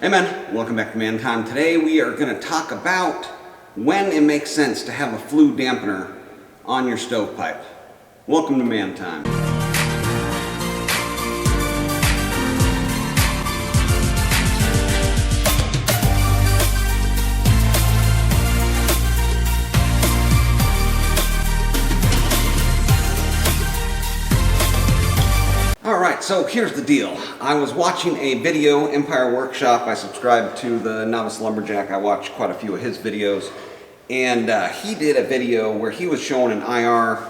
Hey man, welcome back to Man Time. Today we are going to talk about when it makes sense to have a flue dampener on your stovepipe. Welcome to Man Time. Alright, so here's the deal. I was watching a video, Empire Workshop. I subscribe to the Novice Lumberjack. I watch quite a few of his videos. And he did a video where he was showing an IR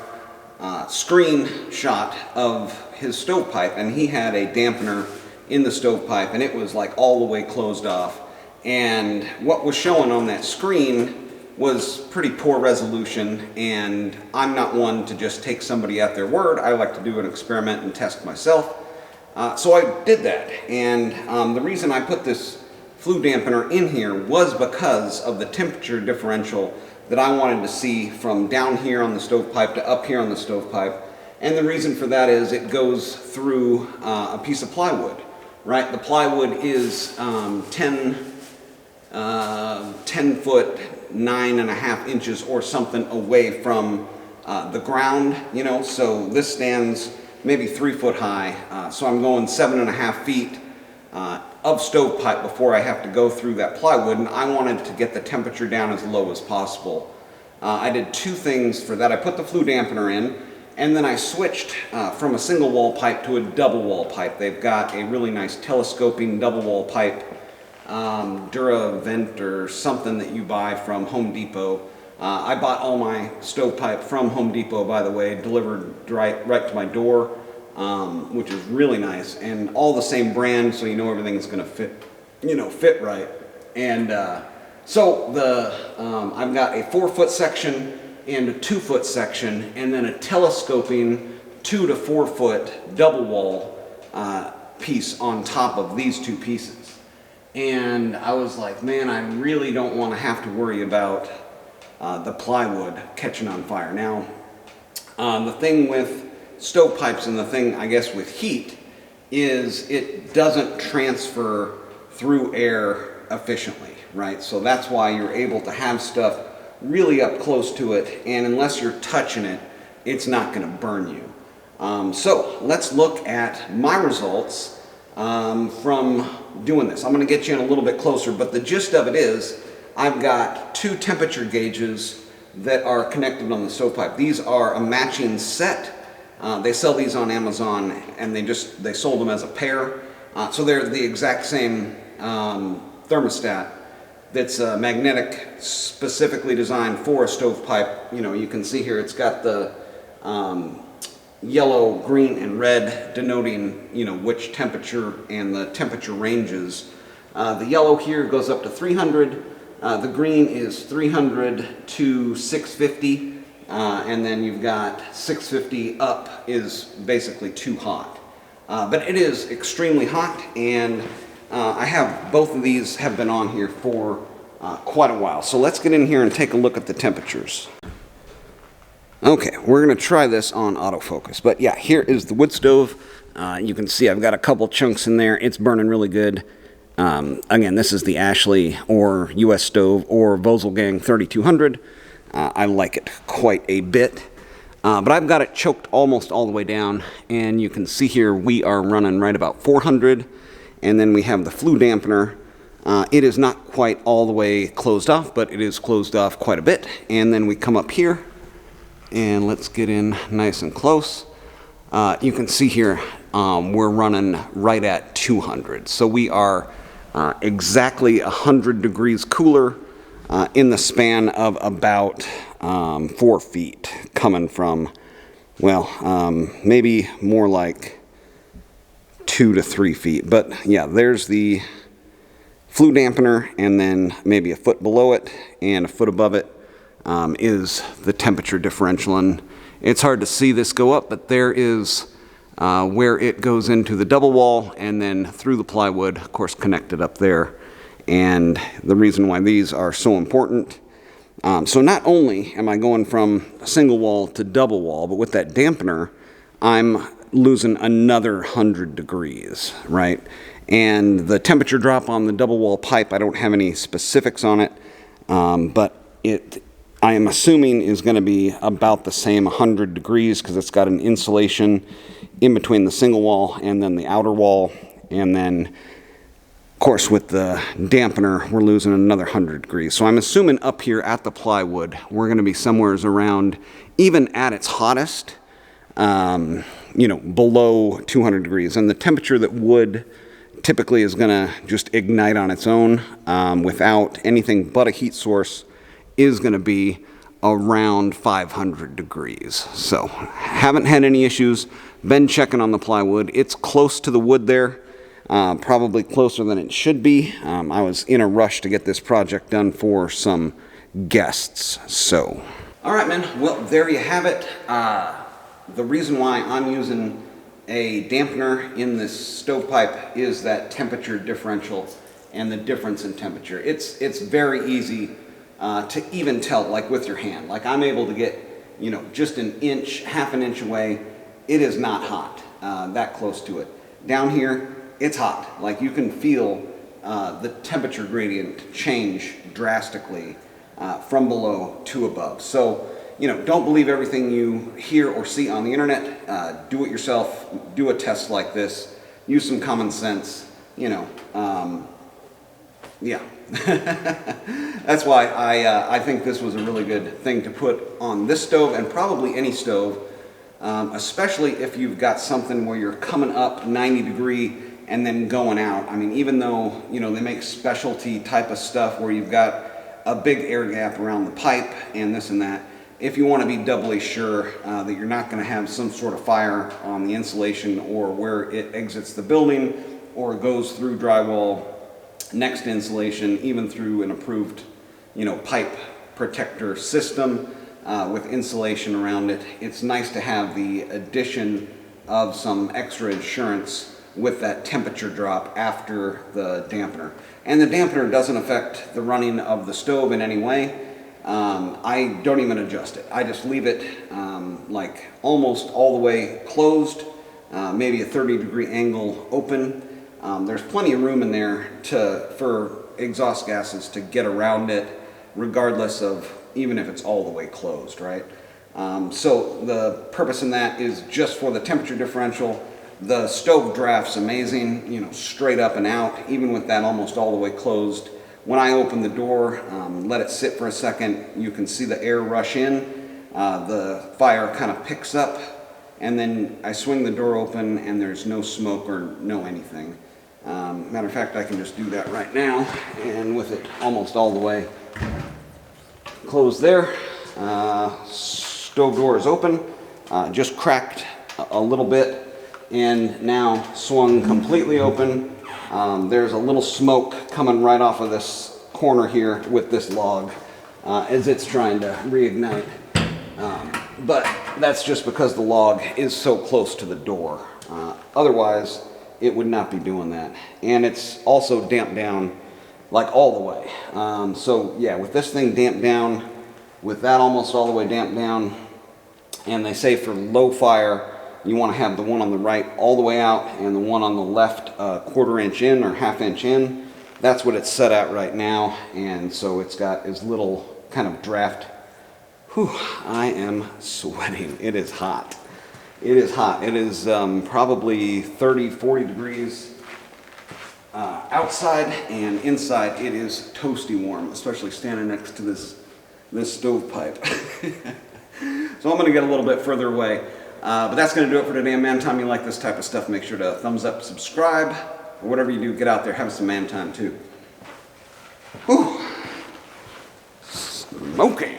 screenshot of his stovepipe. And he had a dampener in the stovepipe and it was like all the way closed off. And what was showing on that screen was pretty poor resolution, and I'm not one to just take somebody at their word. I like to do an experiment and test myself. So I did that, and the reason I put this flue dampener in here was because of the temperature differential that I wanted to see from down here on the stovepipe to up here on the stovepipe. And the reason for that is it goes through a piece of plywood, right? The plywood is 10 foot 9.5 inches or something away from the ground, you know, so this stands maybe 3 foot high, so I'm going 7.5 feet of stovepipe before I have to go through that plywood, and I wanted to get the temperature down as low as possible. I did two things for that. I put the flue dampener in, and then I switched from a single wall pipe to a double wall pipe. They've got a really nice telescoping double wall pipe, Duravent or something that you buy from Home Depot. I bought all my stovepipe from Home Depot, by the way, delivered right to my door, which is really nice, and all the same brand, so you know everything's going to fit right. And so I've got a 4 foot section and a 2 foot section, and then a telescoping 2 to 4 foot double wall piece on top of these two pieces. And I was like, man, I really don't want to have to worry about the plywood catching on fire. Now, the thing with stovepipes and the thing, I guess, with heat is it doesn't transfer through air efficiently, right? So that's why you're able to have stuff really up close to it, and unless you're touching it, it's not going to burn you. So let's look at my results from doing this. I'm going to get you in a little bit closer, but the gist of it is I've got two temperature gauges that are connected on the stovepipe. These are a matching set. They sell these on Amazon, and they sold them as a pair. So they're the exact same thermostat that's magnetic, specifically designed for a stovepipe. You know, you can see here it's got the yellow, green, and red denoting, you know, which temperature and the temperature ranges. The yellow here goes up to 300, the green is 300 to 650, and then you've got 650 up is basically too hot. But it is extremely hot, and I have both of these have been on here for quite a while. So let's get in here and take a look at the temperatures. Okay, we're going to try this on autofocus, but yeah, here is the wood stove. You can see I've got a couple chunks in there. It's burning really good. Again, this is the Ashley or US stove or Vozelgang 3200. I like it quite a bit, but I've got it choked almost all the way down, and you can see here we are running right about 400, and then we have the flue dampener. It is not quite all the way closed off, but it is closed off quite a bit, and then we come up here. And let's get in nice and close. You can see here we're running right at 200. So we are exactly 100 degrees cooler in the span of about 4 feet coming from, well, maybe more like 2 to 3 feet. But yeah, there's the flue dampener, and then maybe a foot below it and a foot above it is the temperature differential. And it's hard to see this go up, but there is where it goes into the double wall and then through the plywood, of course, connected up there. And the reason why these are so important, so not only am I going from single wall to double wall, but with that dampener, I'm losing another 100 degrees, right? And the temperature drop on the double wall pipe, I don't have any specifics on it, but I am assuming is going to be about the same 100 degrees because it's got an insulation in between the single wall and then the outer wall. And then, of course, with the dampener, we're losing another 100 degrees. So I'm assuming up here at the plywood, we're going to be somewhere around, even at its hottest, below 200 degrees. And the temperature that wood typically is going to just ignite on its own without anything but a heat source is going to be around 500 degrees. So haven't had any issues. Been checking on the plywood. It's close to the wood there, probably closer than it should be. I was in a rush to get this project done for some guests. So, all right, man. Well, there you have it. The reason why I'm using a dampener in this stovepipe is that temperature differential and the difference in temperature. It's very easy to even tell, like with your hand. Like I'm able to get, just an inch, half an inch away. It is not hot, that close to it. Down here, it's hot. Like you can feel the temperature gradient change drastically from below to above. So, don't believe everything you hear or see on the internet. Do it yourself. Do a test like this. Use some common sense. Yeah. That's why I think this was a really good thing to put on this stove and probably any stove, especially if you've got something where you're coming up 90 degree and then going out. I mean, even though, they make specialty type of stuff where you've got a big air gap around the pipe and this and that, if you want to be doubly sure that you're not going to have some sort of fire on the insulation or where it exits the building or goes through drywall next to insulation, even through an approved, pipe protector system with insulation around it, it's nice to have the addition of some extra insurance with that temperature drop after the dampener. And the dampener doesn't affect the running of the stove in any way. I don't even adjust it. I just leave it like almost all the way closed, maybe a 30-degree angle open. There's plenty of room in there for exhaust gases to get around it, regardless of even if it's all the way closed, right? So the purpose in that is just for the temperature differential. The stove draft's amazing, straight up and out, even with that almost all the way closed. When I open the door, let it sit for a second, you can see the air rush in, the fire kind of picks up, and then I swing the door open and there's no smoke or no anything. Matter of fact, I can just do that right now, and with it almost all the way closed there, stove door is open, just cracked a little bit, and now swung completely open. There's a little smoke coming right off of this corner here with this log as it's trying to reignite. But that's just because the log is so close to the door. Otherwise, it would not be doing that. And it's also damped down like all the way. So yeah, with this thing damped down, with that almost all the way damped down, and they say for low fire, you want to have the one on the right all the way out and the one on the left quarter inch in or half inch in. That's what it's set at right now, and so it's got as little kind of draft. Whew, I am sweating. It is hot. It is hot. It is probably 30, 40 degrees outside, and inside it is toasty warm, especially standing next to this stovepipe. So I'm going to get a little bit further away. But that's going to do it for today. Man time, you like this type of stuff, make sure to thumbs up, subscribe, or whatever you do, get out there, have some man time too. Whew. Smoking.